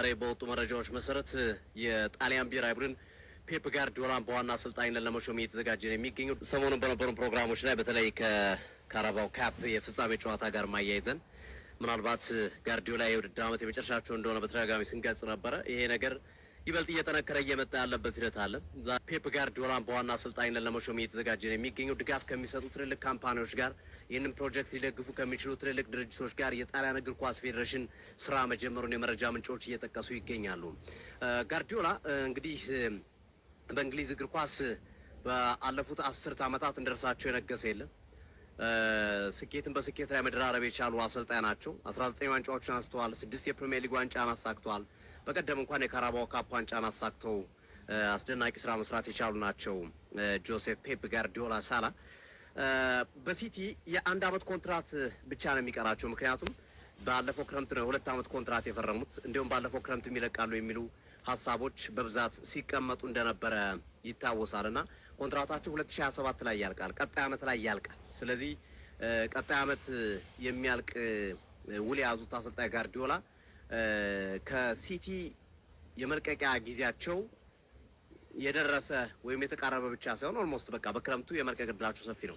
ዛሬ በወጡ መረጃዎች መሰረት የጣሊያን ብሔራዊ ቡድን ፔፕ ጋርዲዮላን በዋና አሰልጣኝነት ለመሾም እየተዘጋጀ ነው የሚገኘው። ሰሞኑን በነበሩ ፕሮግራሞች ላይ በተለይ ከካራባው ካፕ የፍጻሜ ጨዋታ ጋር ማያይዘን ምናልባት ጋርዲዮላ የውድድር ዓመት የመጨረሻቸው እንደሆነ በተደጋጋሚ ስንገልጽ ነበረ። ይሄ ነገር ይበልጥ እየጠነከረ እየመጣ ያለበት ሂደት አለ። ፔፕ ጋርዲዮላን በዋና አሰልጣኝነት ለመሾም እየተዘጋጀ ነው የሚገኘው። ድጋፍ ከሚሰጡ ትልልቅ ካምፓኒዎች ጋር ይህንን ፕሮጀክት ሊደግፉ ከሚችሉ ትልልቅ ድርጅቶች ጋር የጣሊያን እግር ኳስ ፌዴሬሽን ስራ መጀመሩን የመረጃ ምንጮች እየጠቀሱ ይገኛሉ። ጋርዲዮላ እንግዲህ በእንግሊዝ እግር ኳስ በአለፉት 10 ዓመታት እንደርሳቸው የነገሰ የለም። ስኬትን በስኬት ላይ መደራረብ የቻሉ አሰልጣኝ ናቸው። 19 ዋንጫዎችን አንስተዋል። 6 የፕሪሚየር ሊግ ዋንጫን አሳክተዋል። በቀደም እንኳን የካራባው ካፕ ዋንጫን አሳክተው አስደናቂ ስራ መስራት የቻሉ ናቸው። ጆሴፕ ፔፕ ጋርዲዮላ ሳላ በሲቲ የ1 ዓመት ኮንትራት ብቻ ነው የሚቀራቸው። ምክንያቱም ባለፈው ክረምት ነው 2 ዓመት ኮንትራት የፈረሙት። እንዲሁም ባለፈው ክረምት የሚለቃሉ የሚሉ ሀሳቦች በብዛት ሲቀመጡ እንደነበረ ይታወሳልና ኮንትራታቸው 2027 ላይ ያልቃል። ቀጣይ ዓመት ላይ ያልቃል። ስለዚህ ቀጣይ ዓመት የሚያልቅ ውል የያዙት አሰልጣኝ ጋርዲዮላ ከሲቲ የመልቀቂያ ጊዜያቸው የደረሰ ወይም የተቃረበ ብቻ ሳይሆን ኦልሞስት በቃ በክረምቱ የመልቀቅ ዕድላቸው ሰፊ ነው።